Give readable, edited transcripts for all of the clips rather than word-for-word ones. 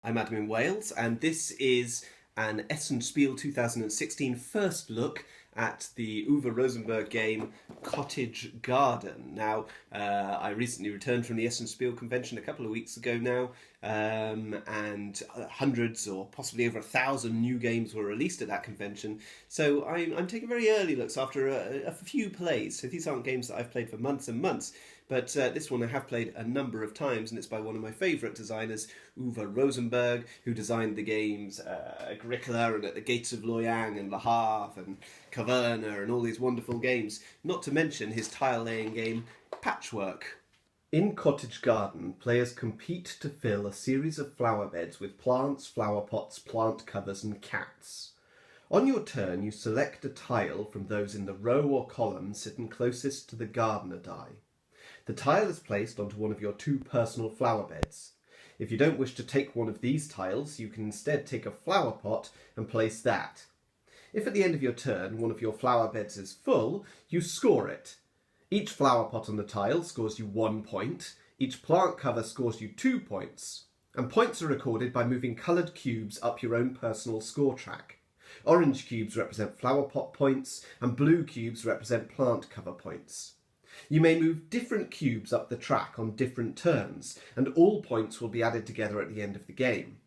I'm Adam in Wales, and this is an Essen Spiel 2016 first look at the Uwe Rosenberg game Cottage Garden. Now, I recently returned from the Essen Spiel convention a couple of weeks ago now, and hundreds or possibly over 1,000 new games were released at that convention. So I'm taking very early looks after a few plays. So these aren't games that I've played for months and months. But this one I have played a number of times, and it's by one of my favourite designers, Uwe Rosenberg, who designed the games Agricola and At the Gates of Loyang and Le Havre and Caverna and all these wonderful games, not to mention his tile-laying game, Patchwork. In Cottage Garden, players compete to fill a series of flower beds with plants, flower pots, plant covers and cats. On your turn, you select a tile from those in the row or column sitting closest to the gardener die. The tile is placed onto one of your two personal flower beds. If you don't wish to take one of these tiles, you can instead take a flower pot and place that. If at the end of your turn one of your flower beds is full, you score it. Each flower pot on the tile scores you 1 point, each plant cover scores you 2 points, and points are recorded by moving coloured cubes up your own personal score track. Orange cubes represent flower pot points, and blue cubes represent plant cover points. You may move different cubes up the track on different turns, and all points will be added together at the end of the game.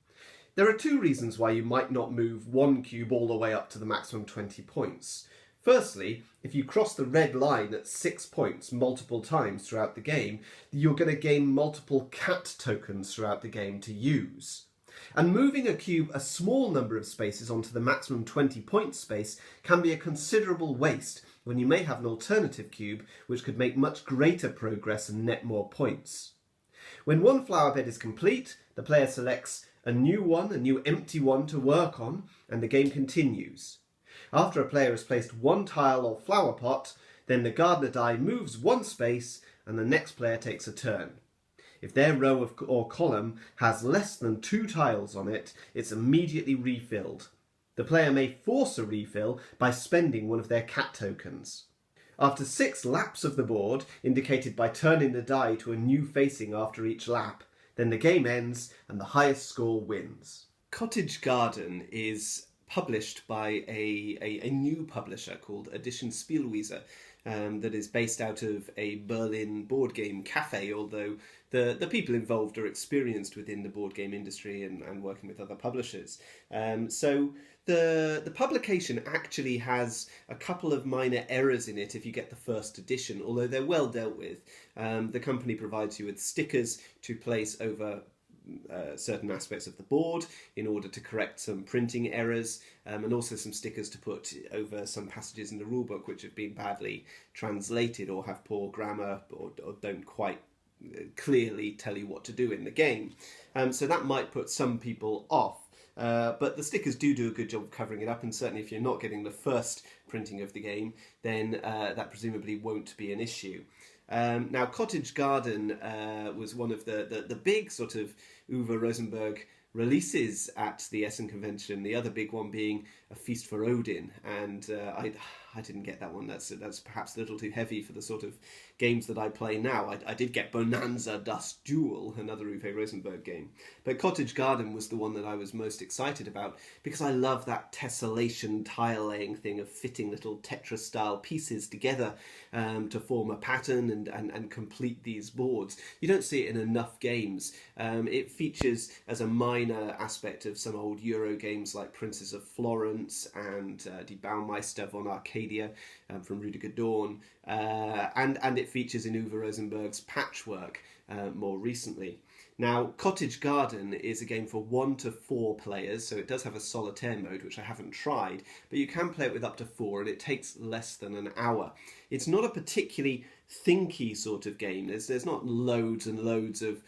There are two reasons why you might not move one cube all the way up to the maximum 20 points. Firstly, if you cross the red line at 6 points multiple times throughout the game, you're going to gain multiple cat tokens throughout the game to use. And moving a cube a small number of spaces onto the maximum 20 point space can be a considerable waste when you may have an alternative cube which could make much greater progress and net more points. When one flower bed is complete, the player selects a new empty one to work on, and the game continues. After a player has placed one tile or flower pot, then the gardener die moves one space and the next player takes a turn. If their row or column has less than 2 tiles on it, it's immediately refilled. The player may force a refill by spending one of their cat tokens. After 6 laps of the board, indicated by turning the die to a new facing after each lap, then the game ends and the highest score wins. Cottage Garden is published by a new publisher called Essen Spiel that is based out of a Berlin board game cafe, although the people involved are experienced within the board game industry and working with other publishers. So the publication actually has a couple of minor errors in it if you get the first edition, although they're well dealt with. The company provides you with stickers to place over certain aspects of the board in order to correct some printing errors, and also some stickers to put over some passages in the rulebook which have been badly translated or have poor grammar or don't quite clearly tell you what to do in the game. So that might put some people off. But the stickers do a good job of covering it up, and certainly if you're not getting the first printing of the game, then that presumably won't be an issue. Now, Cottage Garden was one of the big sort of Uwe Rosenberg releases at the Essen convention, the other big one being A Feast for Odin, and I didn't get that one. That's perhaps a little too heavy for the sort of games that I play now. I did get Bonanza Das Duel, another Uwe Rosenberg game, but Cottage Garden was the one that I was most excited about because I love that tessellation tile laying thing of fitting little Tetris style pieces together to form a pattern and complete these boards. You don't see it in enough games. It features as a minor aspect of some old Euro games like Princes of Florence and Die Baumeister von Arcadia from Rüdiger Dorn, and it features in Uwe Rosenberg's Patchwork more recently. Now, Cottage Garden is a game for 1 to 4 players, so it does have a solitaire mode, which I haven't tried, but you can play it with up to 4, and it takes less than an hour. It's not a particularly thinky sort of game. There's not loads and loads of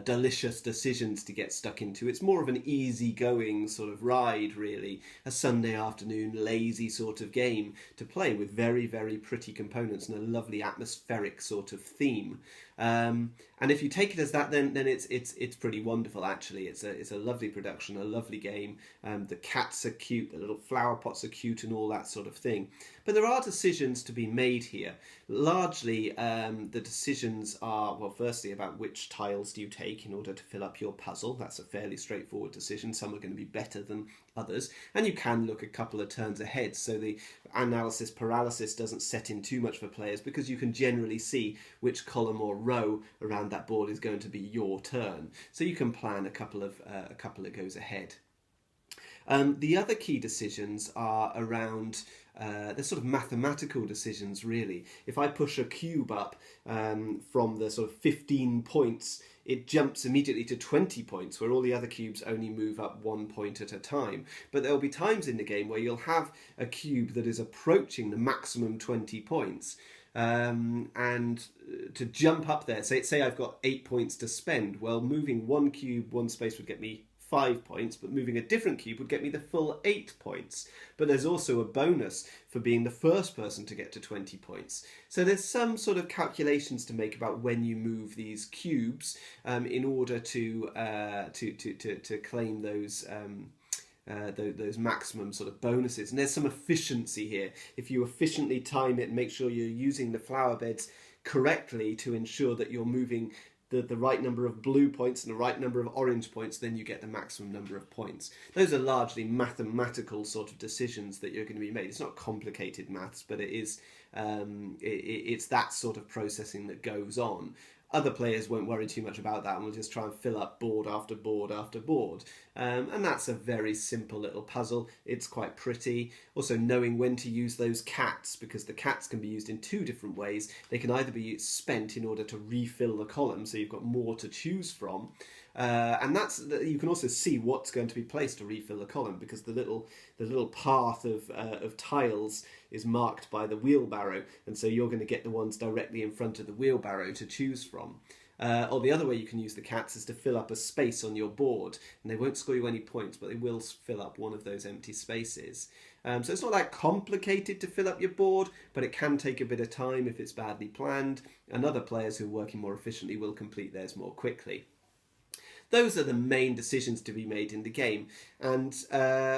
delicious decisions to get stuck into. It's more of an easy-going sort of ride, really. A Sunday afternoon, lazy sort of game to play with very, very pretty components and a lovely atmospheric sort of theme. And if you take it as that, then it's pretty wonderful, actually. It's a lovely production, a lovely game. The cats are cute, the little flower pots are cute and all that sort of thing. But there are decisions to be made here. Largely, the decisions are, well, firstly about which tiles do you take in order to fill up your puzzle. That's a fairly straightforward decision. Some are going to be better than others. And you can look a couple of turns ahead, so the analysis paralysis doesn't set in too much for players, because you can generally see which column or row around that board is going to be your turn. So you can plan a couple of goes ahead. The other key decisions are around, they're sort of mathematical decisions, really. If I push a cube up from the sort of 15 points, it jumps immediately to 20 points, where all the other cubes only move up 1 point at a time. But there'll be times in the game where you'll have a cube that is approaching the maximum 20 points. And to jump up there, say I've got 8 points to spend, well, moving one cube one space would get me 5 points, but moving a different cube would get me the full 8 points. But there's also a bonus for being the first person to get to 20 points. So there's some sort of calculations to make about when you move these cubes in order to claim those maximum sort of bonuses. And there's some efficiency here. If you efficiently time it and make sure you're using the flower beds correctly to ensure that you're moving the right number of blue points and the right number of orange points, then you get the maximum number of points. Those are largely mathematical sort of decisions that you're going to be made. It's not complicated maths, but it is it's that sort of processing that goes on. Other players won't worry too much about that and will just try and fill up board after board after board. And that's a very simple little puzzle. It's quite pretty. Also knowing when to use those cats, because the cats can be used in two different ways. They can either be spent in order to refill the column, so you've got more to choose from. And that's, you can also see what's going to be placed to refill the column, because the little path of tiles is marked by the wheelbarrow, and so you're going to get the ones directly in front of the wheelbarrow to choose from. Or the other way you can use the cats is to fill up a space on your board, and they won't score you any points, but they will fill up one of those empty spaces. So it's not that complicated to fill up your board, but it can take a bit of time if it's badly planned, and other players who are working more efficiently will complete theirs more quickly. Those are the main decisions to be made in the game, and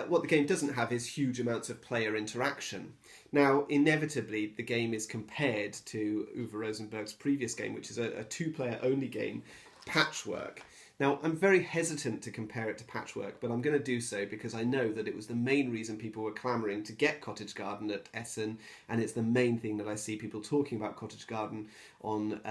what the game doesn't have is huge amounts of player interaction. Now, inevitably, the game is compared to Uwe Rosenberg's previous game, which is a two-player only game, Patchwork. Now, I'm very hesitant to compare it to Patchwork, but I'm going to do so because I know that it was the main reason people were clamouring to get Cottage Garden at Essen, and it's the main thing that I see people talking about Cottage Garden on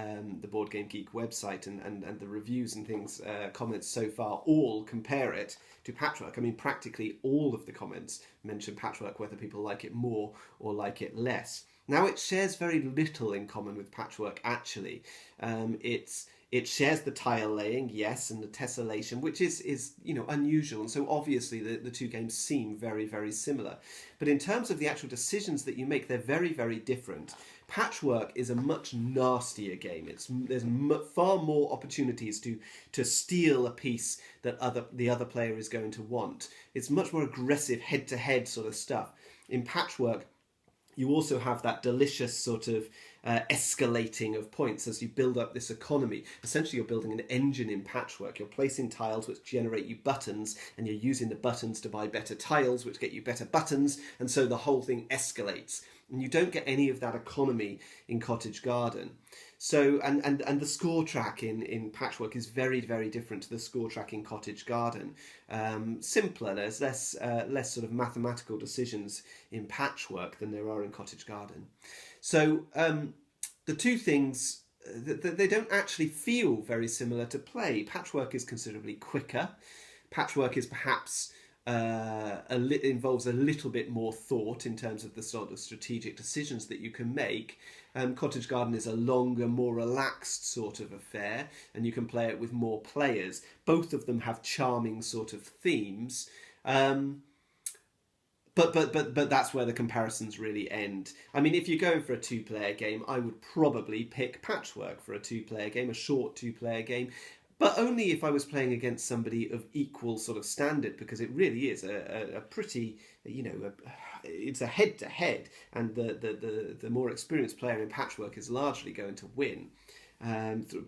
the Board Game Geek website, and the reviews and things, comments so far, all compare it to Patchwork. I mean, practically all of the comments mention Patchwork, whether people like it more or like it less. Now, it shares very little in common with Patchwork, actually. It shares the tile laying, yes, and the tessellation, which is unusual, and so obviously the two games seem very, very similar. But in terms of the actual decisions that you make, they're very, very different. Patchwork is a much nastier game. There's far more opportunities to steal a piece that the other player is going to want. It's much more aggressive head-to-head sort of stuff. In Patchwork, you also have that delicious sort of escalating of points as you build up this economy. Essentially, you're building an engine in Patchwork. You're placing tiles which generate you buttons, and you're using the buttons to buy better tiles, which get you better buttons, and so the whole thing escalates. And you don't get any of that economy in Cottage Garden. So, and the score track in Patchwork is very, very different to the score track in Cottage Garden. Simpler, there's less sort of mathematical decisions in Patchwork than there are in Cottage Garden. So the two things, they don't actually feel very similar to play. Patchwork is considerably quicker. Patchwork is perhaps involves a little bit more thought in terms of the sort of strategic decisions that you can make. Cottage Garden is a longer, more relaxed sort of affair, and you can play it with more players. Both of them have charming sort of themes. But that's where the comparisons really end. I mean, if you're going for a two-player game, I would probably pick Patchwork for a two-player game, a short two-player game, but only if I was playing against somebody of equal sort of standard, because it really is a pretty, it's a head-to-head, and the more experienced player in Patchwork is largely going to win.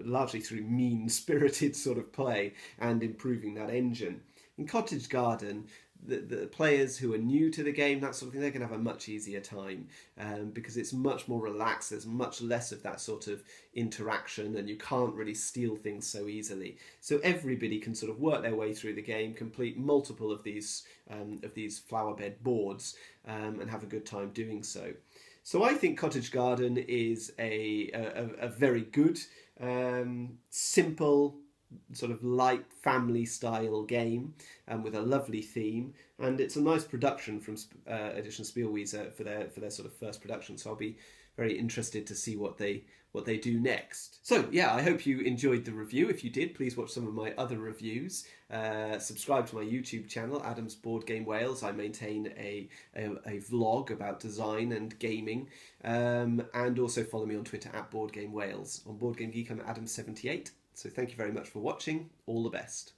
Largely through mean-spirited sort of play and improving that engine. In Cottage Garden, the players who are new to the game, that sort of thing, they're going to have a much easier time because it's much more relaxed. There's much less of that sort of interaction, and you can't really steal things so easily. So everybody can sort of work their way through the game, complete multiple of these flower bed boards, and have a good time doing so. So I think Cottage Garden is a very good, simple, sort of light family style game, with a lovely theme, and it's a nice production from Edition Spielwiese for their sort of first production. So I'll be very interested to see what they do next. So yeah, I hope you enjoyed the review. If you did, please watch some of my other reviews. Subscribe to my YouTube channel, Adam's Board Game Wales. I maintain a vlog about design and gaming, and also follow me on Twitter at Board Game Wales. On Board Game Geek, I'm at Adam78. So thank you very much for watching. All the best.